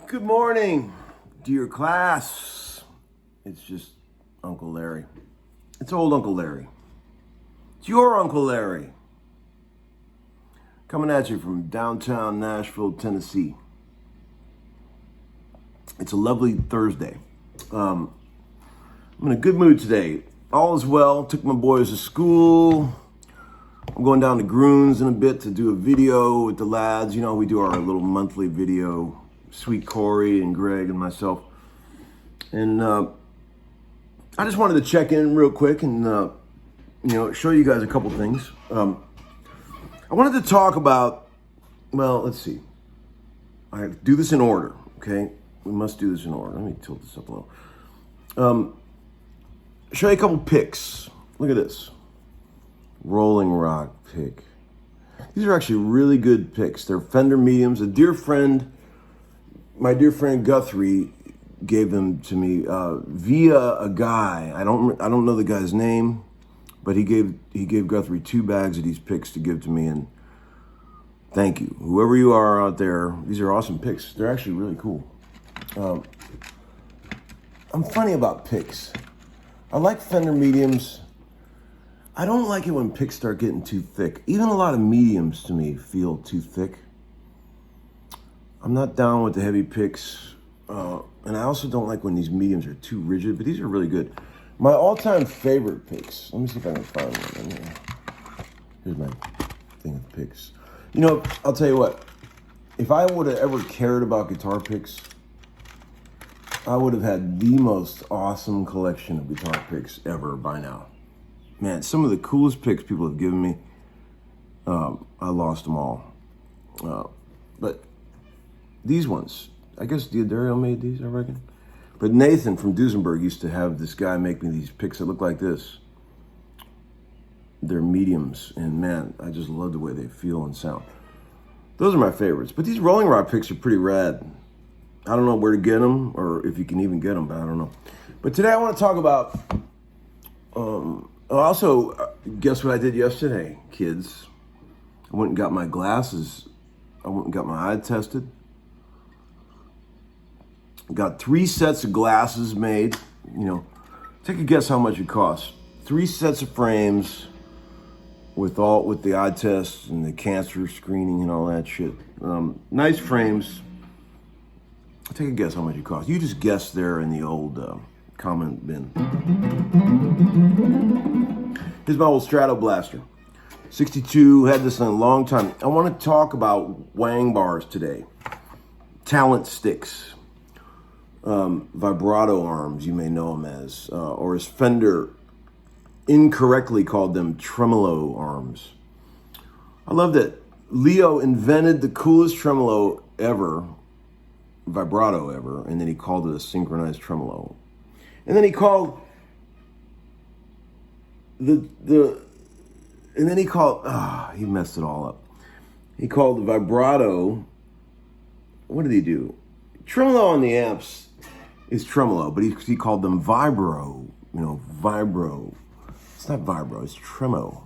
Good morning, dear class. It's just Uncle Larry. It's old Uncle Larry. It's your Uncle Larry. Coming at you from downtown Nashville, Tennessee. It's a lovely Thursday. I'm in a good mood today. All is well. Took my boys to school. I'm going down to Groons in a bit to do a video with the lads. You know, we do our little monthly video. Sweet Corey and Greg and myself. And I just wanted to check in real quick and, show you guys a couple things. I wanted to talk about, let's see. I do this in order, okay? We must do this in order. Let me tilt this up a little. Show you a couple picks. Look at this. Rolling Rock pick. These are actually really good picks. They're Fender mediums. My dear friend Guthrie gave them to me via a guy. I don't know the guy's name, but he gave Guthrie 2 bags of these picks to give to me, and thank you, whoever you are out there. These are awesome picks. They're actually really cool. I'm funny about picks. I like Fender mediums. I don't like it when picks start getting too thick. Even a lot of mediums to me feel too thick. I'm not down with the heavy picks, and I also don't like when these mediums are too rigid, but these are really good. My all-time favorite picks, let me see if I can find one in here. Here's my thing of picks. You know, I'll tell you what, if I would have ever cared about guitar picks, I would have had the most awesome collection of guitar picks ever by now. Man, some of the coolest picks people have given me, I lost them all. But these ones, I guess Diodario made these, I reckon. But Nathan from Duesenberg used to have this guy make me these picks that look like this. They're mediums, and man, I just love the way they feel and sound. Those are my favorites. But these Rolling Rock picks are pretty rad. I don't know where to get them, or if you can even get them, but I don't know. But today I want to talk about, also, guess what I did yesterday, kids? I went and got my glasses. I went and got my eye tested. Got 3 sets of glasses made. You know, take a guess how much it costs. 3 sets of frames with the eye test and the cancer screening and all that shit. Nice frames. Take a guess how much it costs. You just guess there in the old comment bin. Here's my old Strato Blaster. 62, had this in a long time. I want to talk about Wang bars today. Talent sticks. Vibrato arms, you may know them as, or as Fender incorrectly called them, tremolo arms. I love that Leo invented the coolest tremolo ever, vibrato ever, and then he called it a synchronized tremolo. And then he called he messed it all up. He called the vibrato, what did he do? Tremolo on the amps is tremolo, but he called them vibro, vibro. It's not vibro, it's tremo.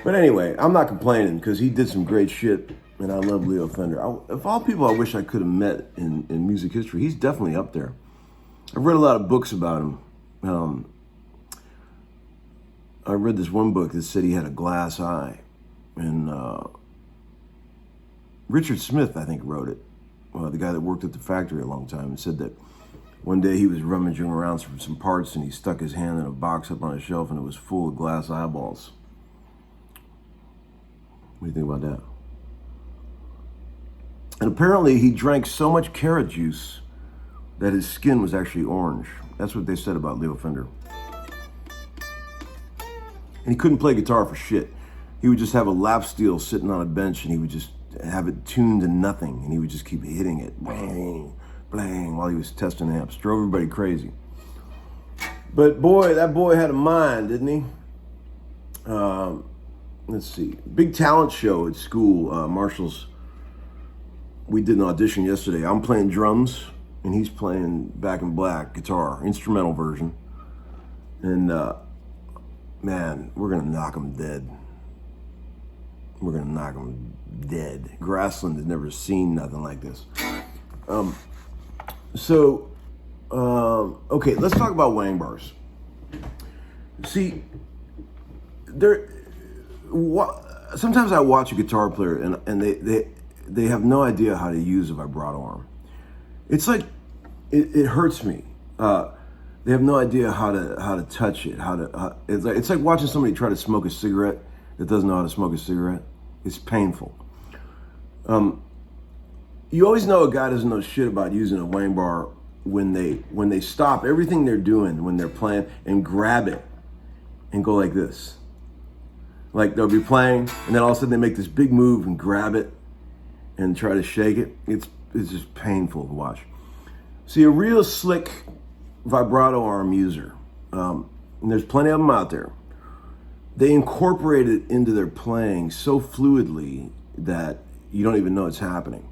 But anyway, I'm not complaining because he did some great shit, and I love Leo Fender. Of all people I wish I could have met in music history, he's definitely up there. I've read a lot of books about him. I read this one book that said he had a glass eye, and Richard Smith, I think, wrote it. The guy that worked at the factory a long time, and said that one day he was rummaging around for some parts and he stuck his hand in a box up on a shelf and it was full of glass eyeballs. What do you think about that? And apparently he drank so much carrot juice that his skin was actually orange. That's what they said about Leo Fender. And he couldn't play guitar for shit. He would just have a lap steel sitting on a bench and he would just have it tuned to nothing, and he would just keep hitting it, bang, bang, while he was testing amps. Drove everybody crazy. But boy, that boy had a mind, didn't he? Let's see. Big talent show at school. Marshall's. We did an audition yesterday. I'm playing drums, and he's playing Back in Black guitar, instrumental version. And man, we're gonna knock him dead. We're gonna knock him dead. Grassland has never seen nothing like this. Okay, let's talk about Wang bars. See, sometimes I watch a guitar player and they have no idea how to use a vibrato arm. It's like, it hurts me. They have no idea how to touch it. It's like watching somebody try to smoke a cigarette that doesn't know how to smoke a cigarette. It's painful. You always know a guy doesn't know shit about using a Wang bar when they stop everything they're doing when they're playing and grab it and go like this. Like they'll be playing and then all of a sudden they make this big move and grab it and try to shake it. It's just painful to watch. See, a real slick vibrato arm user, and there's plenty of them out there, they incorporate it into their playing so fluidly that you don't even know it's happening.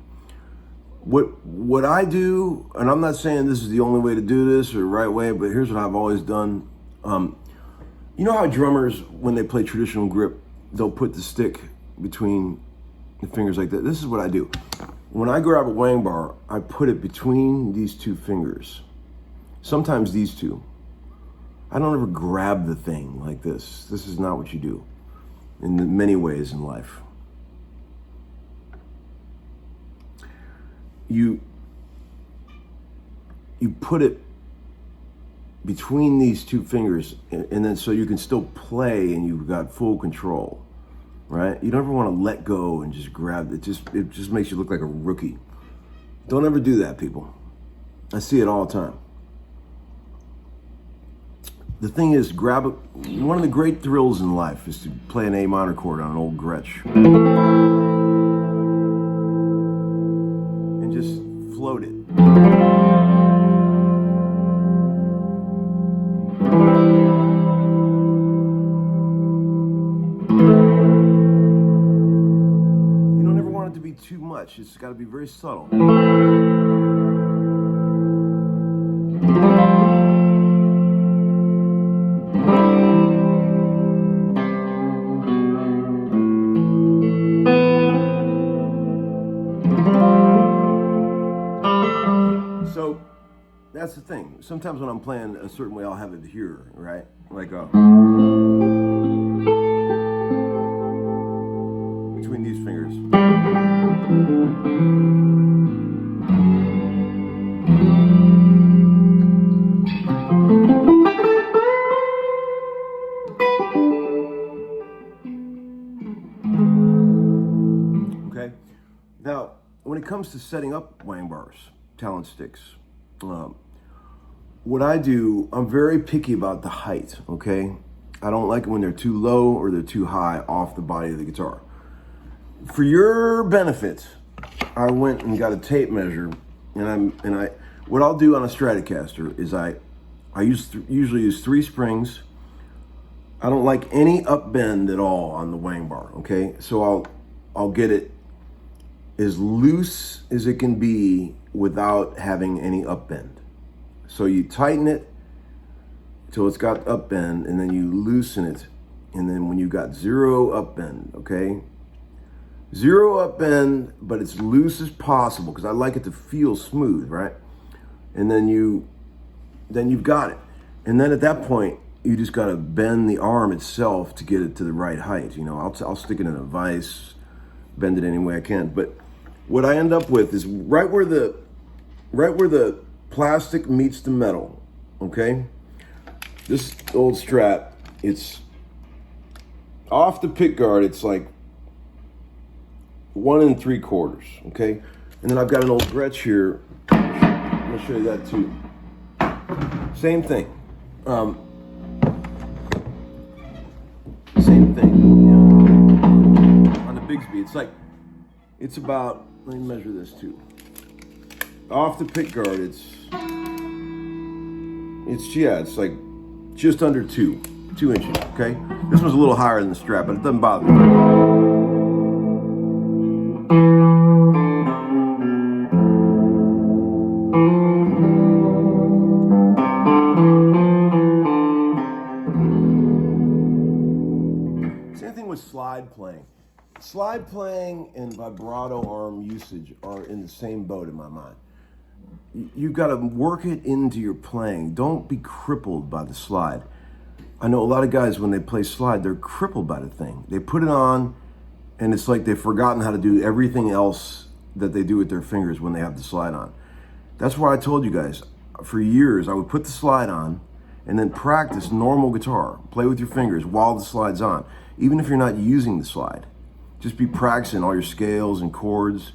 What I do, and I'm not saying this is the only way to do this or the right way, but here's what I've always done. You know how drummers, when they play traditional grip, they'll put the stick between the fingers like that? This is what I do. When I grab a Wang bar, I put it between these two fingers. Sometimes these two. I don't ever grab the thing like this. This is not what you do in many ways in life. You put it between these two fingers, and then so you can still play and you've got full control, right? You don't ever want to let go and just grab it. It just makes you look like a rookie. Don't ever do that, people. I see it all the time. The thing is, one of the great thrills in life is to play an A minor chord on an old Gretsch. And just float it. You don't ever want it to be too much. It's got to be very subtle. So that's the thing. Sometimes when I'm playing a certain way, I'll have it here, right? Like between these fingers. Okay. Now, when it comes to setting up Wang bars, talent sticks, what I do, I'm very picky about the height, okay? I don't like it when they're too low or they're too high off the body of the guitar. For your benefit, I went and got a tape measure, and what I'll do on a Stratocaster is I usually use 3 springs. I don't like any up bend at all on the Wang bar, okay? So I'll get it as loose as it can be without having any up bend. So you tighten it till it's got up bend, and then you loosen it. And then when you got 0 up bend, okay? 0 up bend, but it's loose as possible because I like it to feel smooth, right? And then you've got it. And then at that point, you just got to bend the arm itself to get it to the right height. You know, I'll stick it in a vise, bend it any way I can. But what I end up with is right where the plastic meets the metal, okay? This old Strat, it's off the pick guard, it's like 1 3/4, okay? And then I've got an old Gretsch here. I'm gonna show you that too. Same thing. Same thing, you know, on the Bigsby. It's about, let me measure this too. Off the pick guard, it's like just under 2 inches, okay? This one's a little higher than the Strat, but it doesn't bother me. Same thing with slide playing. Slide playing and vibrato arm usage are in the same boat in my mind. you've got to work it into your playing. Don't be crippled by the slide. I know a lot of guys, when they play slide, they're crippled by the thing. They put it on, and it's like they've forgotten how to do everything else that they do with their fingers when they have the slide on. That's why I told you guys, for years, I would put the slide on and then practice normal guitar. Play with your fingers while the slide's on. Even if you're not using the slide. Just be practicing all your scales and chords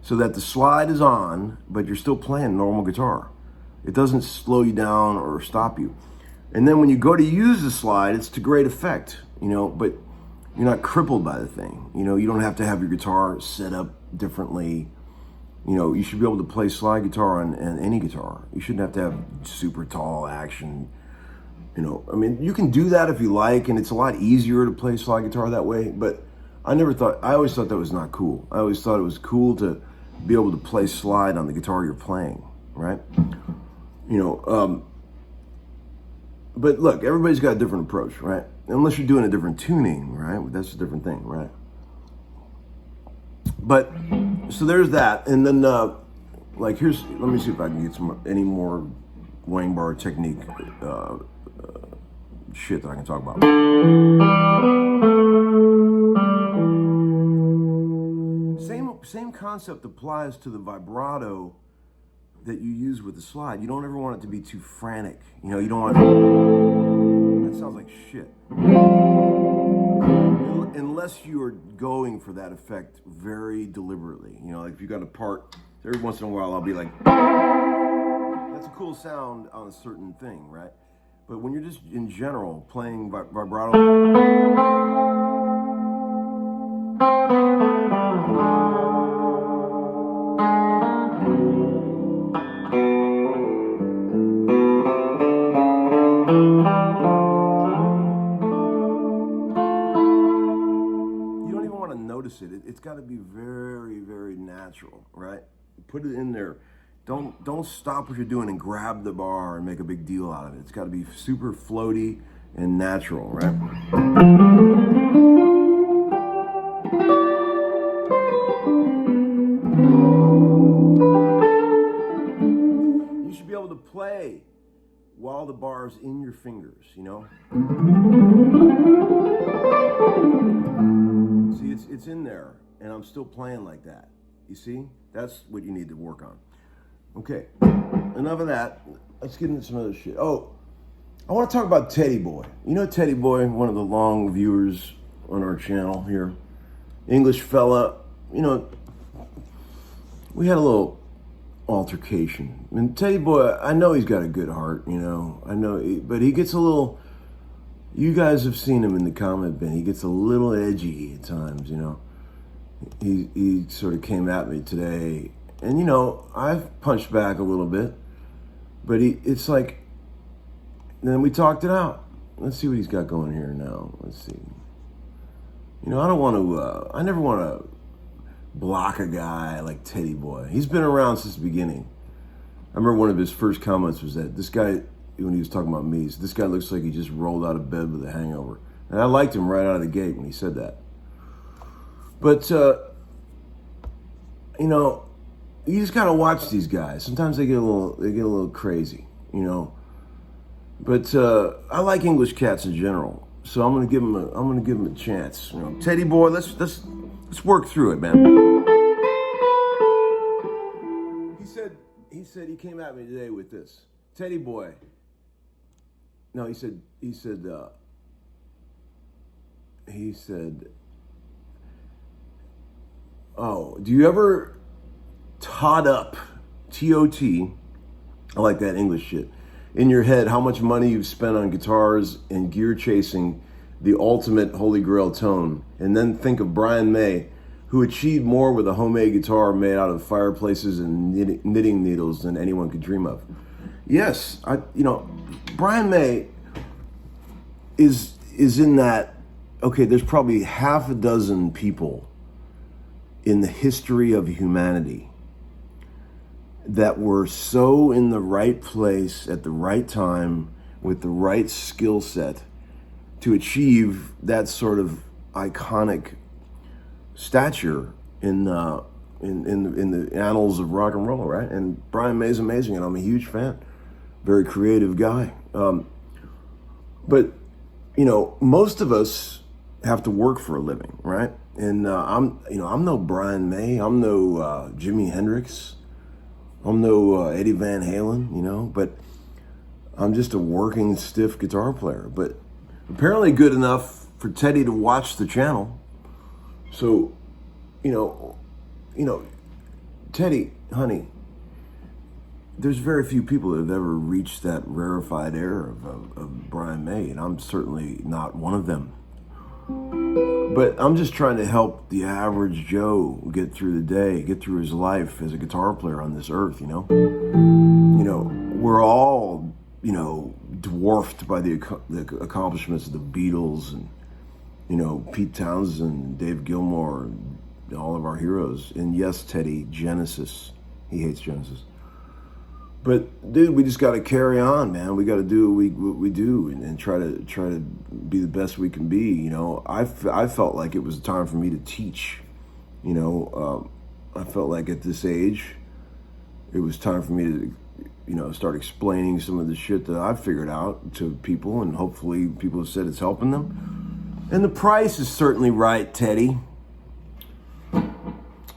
so that the slide is on, but you're still playing normal guitar. It doesn't slow you down or stop you. And then when you go to use the slide, it's to great effect, but you're not crippled by the thing. You don't have to have your guitar set up differently. You should be able to play slide guitar on any guitar. You shouldn't have to have super tall action. You can do that if you like, and it's a lot easier to play slide guitar that way, but I always thought that was not cool. I always thought it was cool to be able to play slide on the guitar you're playing, right? But look, everybody's got a different approach, right? Unless you're doing a different tuning, right? That's a different thing, right? But, so there's that. And then, let me see if I can get any more Wang Bar Technique shit that I can talk about. Same concept applies to the vibrato that you use with the slide. You don't ever want it to be too frantic. You don't want that sounds like shit. Unless you are going for that effect very deliberately. Like if you got a part, every once in a while I'll be like, that's a cool sound on a certain thing, right? But when you're just in general playing vibrato, it's got to be very, very natural, right? Put it in there. Don't stop what you're doing and grab the bar and make a big deal out of it. It's got to be super floaty and natural, right? You should be able to play while the bar's in your fingers, See, it's in there, and I'm still playing like that. You see? That's what you need to work on. Okay, enough of that. Let's get into some other shit. Oh, I want to talk about Teddy Boy. Teddy Boy, one of the long viewers on our channel here. English fella. We had a little altercation. And Teddy Boy, I know he's got a good heart, I know, but he gets a little... You guys have seen him in the comment bin. He gets a little edgy at times, He sort of came at me today. And, I've punched back a little bit. But it's like, then we talked it out. Let's see what he's got going here now. Let's see. I don't want to, I never want to block a guy like Teddy Boy. He's been around since the beginning. I remember one of his first comments was that this guy, when he was talking about me, he said, this guy looks like he just rolled out of bed with a hangover. And I liked him right out of the gate when he said that. But, you just gotta watch these guys. Sometimes they get a little crazy, But I like English cats in general, so I'm gonna give him a chance. Teddy Boy, let's work through it, man. He said he came at me today with this. Teddy Boy. No, he said, oh, do you ever tot up, T-O-T, I like that English shit, in your head how much money you've spent on guitars and gear chasing the ultimate holy grail tone, and then think of Brian May, who achieved more with a homemade guitar made out of fireplaces and knitting needles than anyone could dream of? Yes, Brian May is in that, okay, there's probably half a dozen people in the history of humanity that were so in the right place at the right time with the right skill set to achieve that sort of iconic stature in in the annals of rock and roll, right? And Brian May's amazing, and I'm a huge fan. Very creative guy. But most of us have to work for a living, right? And I'm no Brian May. I'm no Jimi Hendrix. I'm no Eddie Van Halen, but I'm just a working stiff guitar player. But apparently good enough for Teddy to watch the channel. So, Teddy, honey, there's very few people that have ever reached that rarefied air of Brian May, and I'm certainly not one of them. But I'm just trying to help the average Joe get through the day, get through his life as a guitar player on this earth, We're all, dwarfed by the accomplishments of the Beatles and, Pete Townsend, Dave Gilmour, and all of our heroes. And yes, Teddy, Genesis. He hates Genesis. But dude, we just got to carry on, man. We got to do what we do and try to be the best we can be. I felt like it was time for me to teach. I felt like at this age, it was time for me to, start explaining some of the shit that I've figured out to people, and hopefully people have said it's helping them. And the price is certainly right, Teddy.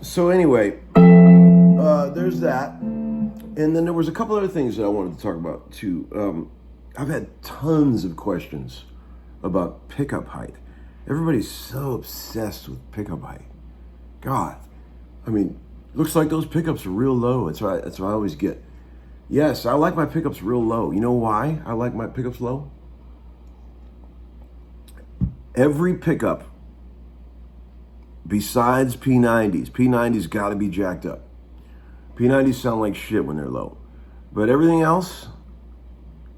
So anyway, there's that. And then there was a couple other things that I wanted to talk about too. I've had tons of questions about pickup height. Everybody's so obsessed with pickup height. God, looks like those pickups are real low. That's what I always get. Yes, I like my pickups real low. You know why I like my pickups low? Every pickup besides P90s got to be jacked up. P90s sound like shit when they're low. But everything else,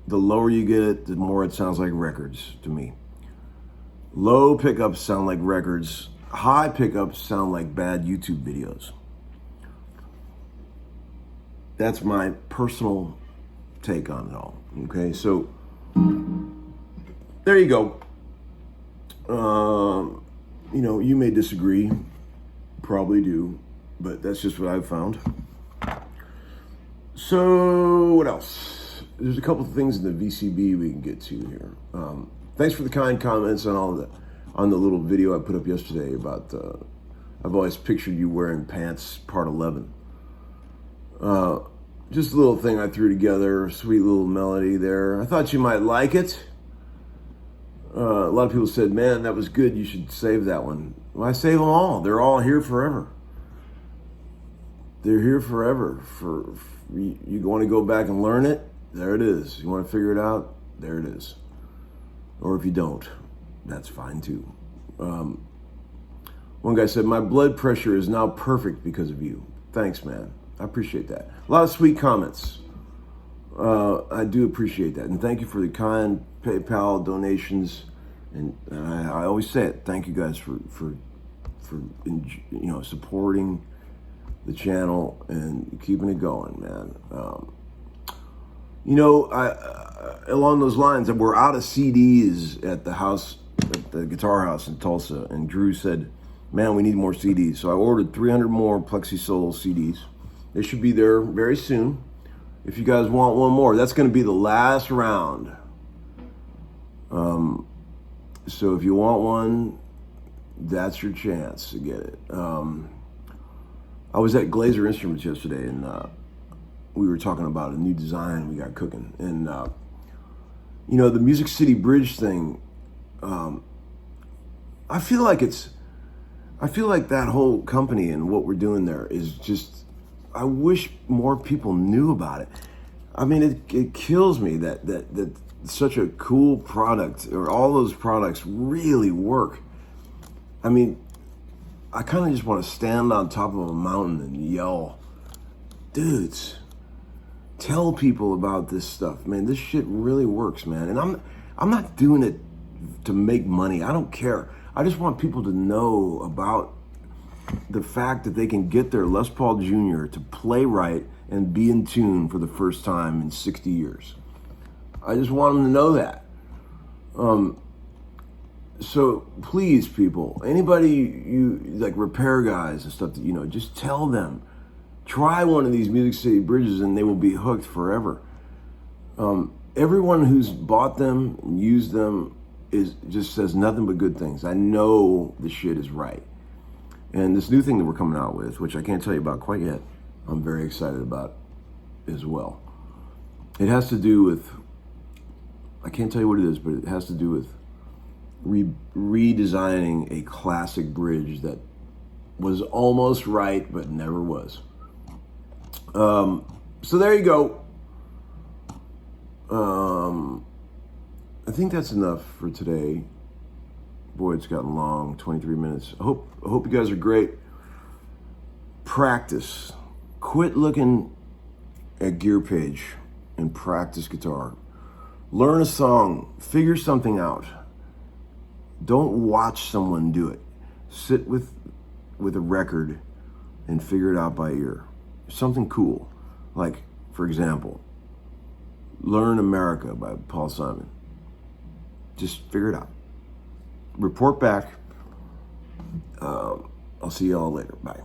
the lower you get it, the more it sounds like records to me. Low pickups sound like records. High pickups sound like bad YouTube videos. That's my personal take on it all. Okay, so there you go. You may disagree, probably do, but that's just what I've found. So what else? There's a couple of things in the VCB we can get to here. Thanks for the kind comments on the little video I put up yesterday about I've always pictured you wearing pants, part 11. Just a little thing I threw together, sweet little melody there. I thought you might like it. A lot of people said, man, that was good. You should save that one. Well, I save them all. They're all here forever. They're here forever. You want to go back and learn it? There it is. You want to figure it out? There it is. Or if you don't, that's fine too. One guy said, my blood pressure is now perfect because of you. Thanks, man. I appreciate that. A lot of sweet comments. I do appreciate that. And thank you for the kind PayPal donations. And I always say it. Thank you guys for supporting the channel and keeping it going, man. Along those lines, we're out of CDs at the house, at the Guitar House in Tulsa. And Drew said, man, we need more CDs. So I ordered 300 more Plexi Soul CDs. They should be there very soon. If you guys want one more, that's going to be the last round. So if you want one, that's your chance to get it. I was at Glazer Instruments yesterday, and we were talking about a new design we got cooking. And, the Music City Bridge thing, I feel like that whole company and what we're doing there is just, I wish more people knew about it. It kills me that such a cool product, or all those products really work. I kind of just want to stand on top of a mountain and yell, dudes, tell people about this stuff, man. This shit really works, man. And I'm not doing it to make money. I don't care. I just want people to know about the fact that they can get their Les Paul Jr. to play right and be in tune for the first time in 60 years. I just want them to know that. So please, people, anybody you like repair guys and stuff that you know, just tell them, try one of these Music City bridges and they will be hooked forever. Everyone who's bought them and used them just says nothing but good things. I know the shit is right. And this new thing that we're coming out with, which I can't tell you about quite yet, I'm very excited about as well. It has to do with, I can't tell you what it is, but it has to do with redesigning a classic bridge that was almost right, but never was. So there you go. I think that's enough for today. Boy, it's gotten long, 23 minutes. I hope you guys are great. Practice. Quit looking at Gear Page and practice guitar. Learn a song. Figure something out. Don't watch someone do it. Sit with a record and figure it out by ear. Something cool. Like, for example, Learn America by Paul Simon. Just figure it out. Report back. I'll see y'all later. Bye.